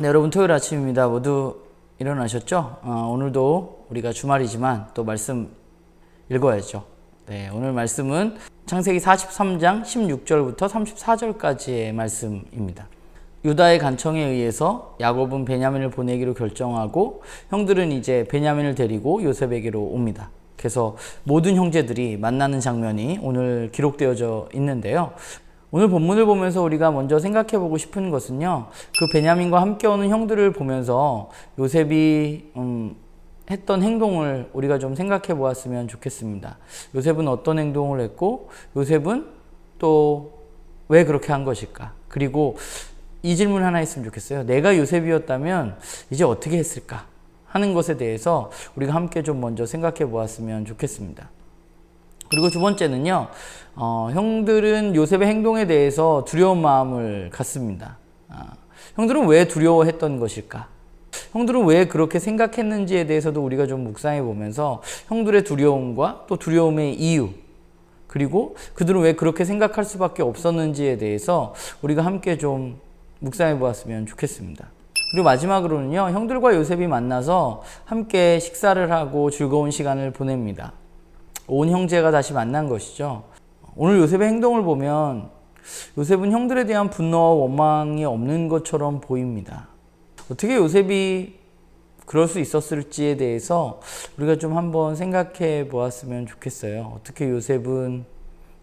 여러분 토요일 아침입니다. 모두 일어나셨죠? 오늘도 우리가 주말이지만 또 말씀 읽어야죠. 네, 오늘 말씀은 창세기 43장 16절부터 34절까지의 말씀입니다. 유다의 간청에 의해서 야곱은 베냐민을 보내기로 결정하고 형들은 이제 베냐민을 데리고 요셉에게로 옵니다. 그래서 모든 형제들이 만나는 장면이 오늘 기록되어져 있는데요. 오늘 본문을 보면서 우리가 먼저 생각해 보고 싶은 것은요, 그 베냐민과 함께 오는 형들을 보면서 요셉이 했던 행동을 우리가 좀 생각해 보았으면 좋겠습니다. 요셉은 어떤 행동을 했고, 요셉은 또 왜 그렇게 한 것일까? 그리고 이 질문 하나 했으면 좋겠어요. 내가 요셉이었다면 이제 어떻게 했을까? 하는 것에 대해서 우리가 함께 좀 먼저 생각해 보았으면 좋겠습니다. 그리고 두 번째는요, 형들은 요셉의 행동에 대해서 두려운 마음을 갖습니다. 형들은 왜 두려워했던 것일까? 형들은 왜 그렇게 생각했는지에 대해서도 우리가 좀 묵상해 보면서 형들의 두려움과 또 두려움의 이유, 그리고 그들은 왜 그렇게 생각할 수밖에 없었는지에 대해서 우리가 함께 좀 묵상해 보았으면 좋겠습니다. 그리고 마지막으로는요, 형들과 요셉이 만나서 함께 식사를 하고 즐거운 시간을 보냅니다. 온 형제가 다시 만난 것이죠. 오늘 요셉의 행동을 보면 요셉은 형들에 대한 분노와 원망이 없는 것처럼 보입니다. 어떻게 요셉이 그럴 수 있었을지에 대해서 우리가 좀 한번 생각해 보았으면 좋겠어요. 어떻게 요셉은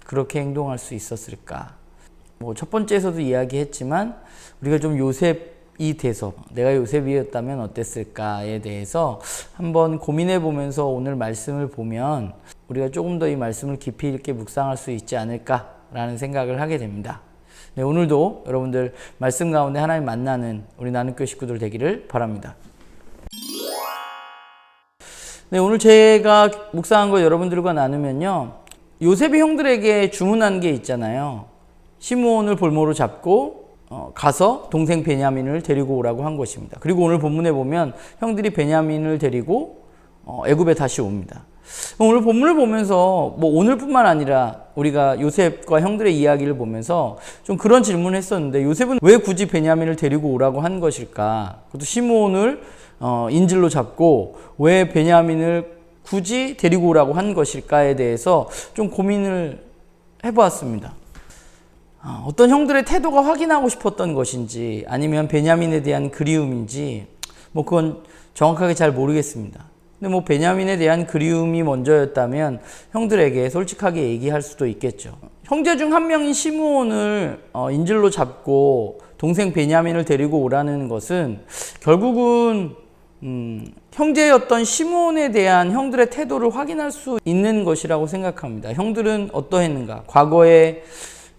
그렇게 행동할 수 있었을까? 첫 번째에서도 이야기했지만 우리가 좀 요셉이 돼서 내가 요셉이었다면 어땠을까에 대해서 한번 고민해 보면서 오늘 말씀을 보면 우리가 조금 더 이 말씀을 깊이 있게 묵상할 수 있지 않을까라는 생각을 하게 됩니다. 네, 오늘도 여러분들 말씀 가운데 하나님 만나는 우리 나눔교회 식구들 되기를 바랍니다. 네, 오늘 제가 묵상한 거 여러분들과 나누면요, 요셉이 형들에게 주문한 게 있잖아요. 시므온을 볼모로 잡고 가서 동생 베냐민을 데리고 오라고 한 것입니다. 그리고 오늘 본문에 보면 형들이 베냐민을 데리고 애굽에 다시 옵니다. 오늘 본문을 보면서 오늘뿐만 아니라 우리가 요셉과 형들의 이야기를 보면서 좀 그런 질문을 했었는데, 요셉은 왜 굳이 베냐민을 데리고 오라고 한 것일까? 그것도 시므온을 인질로 잡고 왜 베냐민을 굳이 데리고 오라고 한 것일까에 대해서 좀 고민을 해보았습니다. 어떤 형들의 태도가 확인하고 싶었던 것인지 아니면 베냐민에 대한 그리움인지 그건 정확하게 잘 모르겠습니다. 근데 베냐민에 대한 그리움이 먼저였다면 형들에게 솔직하게 얘기할 수도 있겠죠. 형제 중 한 명인 시므온을 인질로 잡고 동생 베냐민을 데리고 오라는 것은 결국은 형제였던 시므온에 대한 형들의 태도를 확인할 수 있는 것이라고 생각합니다. 형들은 어떠했는가? 과거에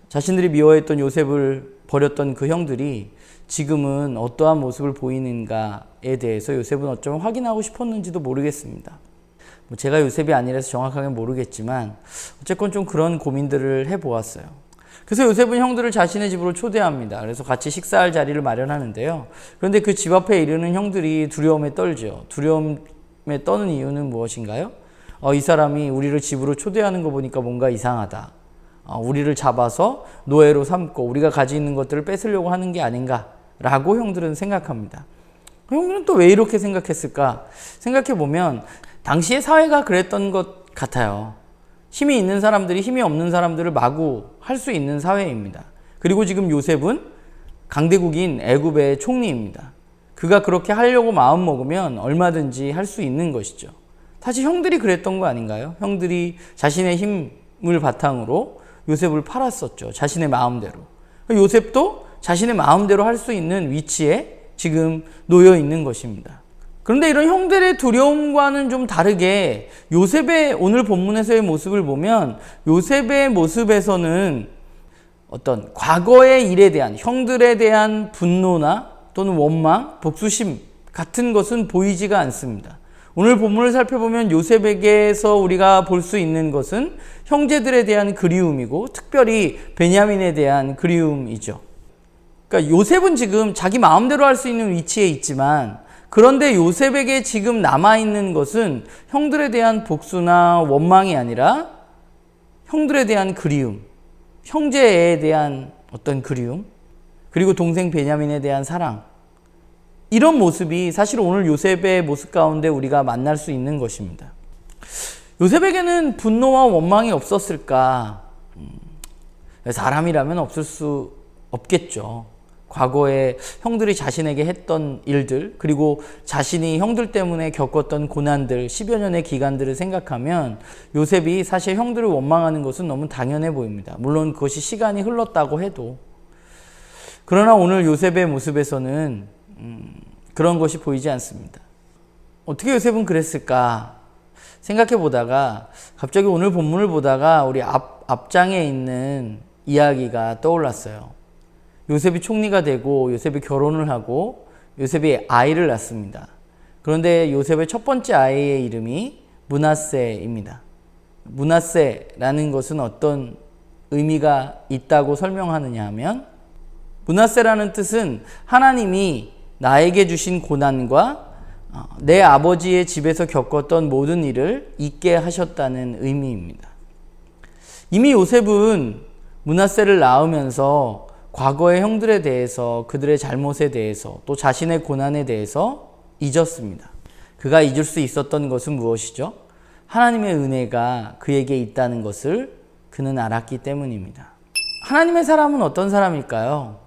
자신들이 미워했던 요셉을 버렸던 그 형들이 지금은 어떠한 모습을 보이는가에 대해서 요셉은 어쩌면 확인하고 싶었는지도 모르겠습니다. 제가 요셉이 아니라서 정확하게 모르겠지만 어쨌건 좀 그런 고민들을 해보았어요. 그래서 요셉은 형들을 자신의 집으로 초대합니다. 그래서 같이 식사할 자리를 마련하는데요. 그런데 그 집 앞에 이르는 형들이 두려움에 떨죠. 두려움에 떠는 이유는 무엇인가요? 이 사람이 우리를 집으로 초대하는 거 보니까 뭔가 이상하다. 우리를 잡아서 노예로 삼고 우리가 가지고 있는 것들을 뺏으려고 하는 게 아닌가라고 형들은 생각합니다. 형들은 또 왜 이렇게 생각했을까? 생각해보면 당시의 사회가 그랬던 것 같아요. 힘이 있는 사람들이 힘이 없는 사람들을 마구 할 수 있는 사회입니다. 그리고 지금 요셉은 강대국인 애굽의 총리입니다. 그가 그렇게 하려고 마음먹으면 얼마든지 할 수 있는 것이죠. 사실 형들이 그랬던 거 아닌가요? 형들이 자신의 힘을 바탕으로 요셉을 팔았었죠. 자신의 마음대로. 요셉도 자신의 마음대로 할 수 있는 위치에 지금 놓여 있는 것입니다. 그런데 이런 형들의 두려움과는 좀 다르게 요셉의 오늘 본문에서의 모습을 보면 요셉의 모습에서는 어떤 과거의 일에 대한 형들에 대한 분노나 또는 원망, 복수심 같은 것은 보이지가 않습니다. 오늘 본문을 살펴보면 요셉에게서 우리가 볼 수 있는 것은 형제들에 대한 그리움이고 특별히 베냐민에 대한 그리움이죠. 그러니까 요셉은 지금 자기 마음대로 할 수 있는 위치에 있지만 그런데 요셉에게 지금 남아있는 것은 형들에 대한 복수나 원망이 아니라 형들에 대한 그리움, 형제에 대한 어떤 그리움, 그리고 동생 베냐민에 대한 사랑, 이런 모습이 사실 오늘 요셉의 모습 가운데 우리가 만날 수 있는 것입니다. 요셉에게는 분노와 원망이 없었을까? 사람이라면 없을 수 없겠죠. 과거에 형들이 자신에게 했던 일들, 그리고 자신이 형들 때문에 겪었던 고난들, 10여 년의 기간들을 생각하면 요셉이 사실 형들을 원망하는 것은 너무 당연해 보입니다. 물론 그것이 시간이 흘렀다고 해도. 그러나 오늘 요셉의 모습에서는 그런 것이 보이지 않습니다. 어떻게 요셉은 그랬을까 생각해 보다가 갑자기 오늘 본문을 보다가 우리 앞장에 있는 이야기가 떠올랐어요. 요셉이 총리가 되고 요셉이 결혼을 하고 요셉이 아이를 낳습니다. 그런데 요셉의 첫 번째 아이의 이름이 므낫세입니다. 므낫세라는 것은 어떤 의미가 있다고 설명하느냐 하면, 므낫세라는 뜻은 하나님이 나에게 주신 고난과 내 아버지의 집에서 겪었던 모든 일을 잊게 하셨다는 의미입니다. 이미 요셉은 므낫세를 낳으면서 과거의 형들에 대해서, 그들의 잘못에 대해서, 또 자신의 고난에 대해서 잊었습니다. 그가 잊을 수 있었던 것은 무엇이죠? 하나님의 은혜가 그에게 있다는 것을 그는 알았기 때문입니다. 하나님의 사람은 어떤 사람일까요?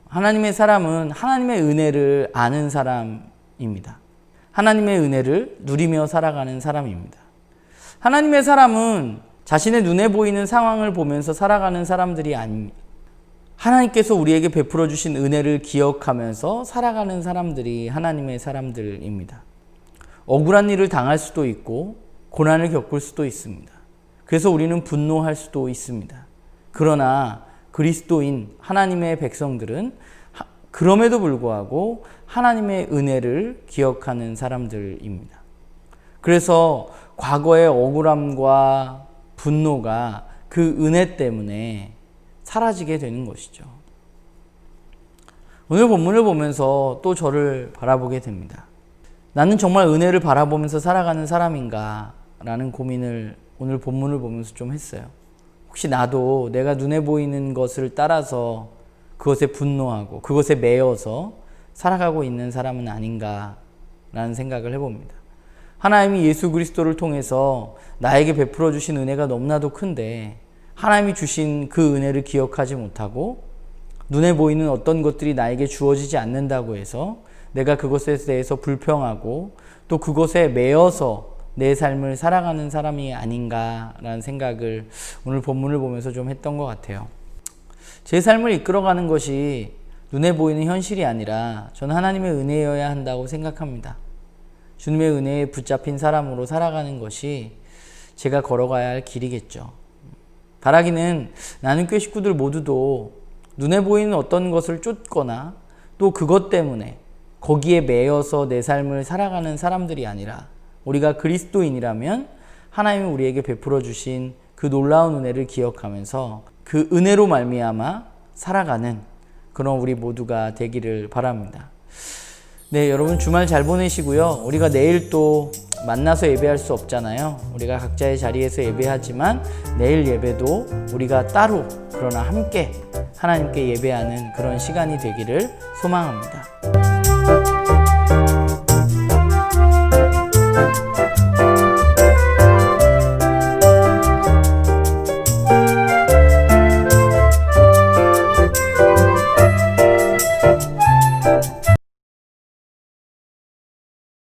하나님의 사람은 하나님의 은혜를 아는 사람입니다. 하나님의 은혜를 누리며 살아가는 사람입니다. 하나님의 사람은 자신의 눈에 보이는 상황을 보면서 살아가는 사람들이 아닙니다. 하나님께서 우리에게 베풀어 주신 은혜를 기억하면서 살아가는 사람들이 하나님의 사람들입니다. 억울한 일을 당할 수도 있고 고난을 겪을 수도 있습니다. 그래서 우리는 분노할 수도 있습니다. 그러나 그리스도인 하나님의 백성들은 그럼에도 불구하고 하나님의 은혜를 기억하는 사람들입니다. 그래서 과거의 억울함과 분노가 그 은혜 때문에 사라지게 되는 것이죠. 오늘 본문을 보면서 또 저를 바라보게 됩니다. 나는 정말 은혜를 바라보면서 살아가는 사람인가? 라는 고민을 오늘 본문을 보면서 좀 했어요. 혹시 나도 내가 눈에 보이는 것을 따라서 그것에 분노하고 그것에 매여서 살아가고 있는 사람은 아닌가? 라는 생각을 해봅니다. 하나님이 예수 그리스도를 통해서 나에게 베풀어 주신 은혜가 너무나도 큰데 하나님이 주신 그 은혜를 기억하지 못하고 눈에 보이는 어떤 것들이 나에게 주어지지 않는다고 해서 내가 그것에 대해서 불평하고 또 그것에 매여서 내 삶을 살아가는 사람이 아닌가라는 생각을 오늘 본문을 보면서 좀 했던 것 같아요. 제 삶을 이끌어가는 것이 눈에 보이는 현실이 아니라 저는 하나님의 은혜여야 한다고 생각합니다. 주님의 은혜에 붙잡힌 사람으로 살아가는 것이 제가 걸어가야 할 길이겠죠. 바라기는 나는 교 식구들 모두도 눈에 보이는 어떤 것을 쫓거나 또 그것 때문에 거기에 매여서 내 삶을 살아가는 사람들이 아니라 우리가 그리스도인이라면 하나님이 우리에게 베풀어 주신 그 놀라운 은혜를 기억하면서 그 은혜로 말미암아 살아가는 그런 우리 모두가 되기를 바랍니다. 네, 여러분 주말 잘 보내시고요. 우리가 내일 또 만나서 예배할 수 없잖아요. 우리가 각자의 자리에서 예배하지만 내일 예배도 우리가 따로 그러나 함께 하나님께 예배하는 그런 시간이 되기를 소망합니다.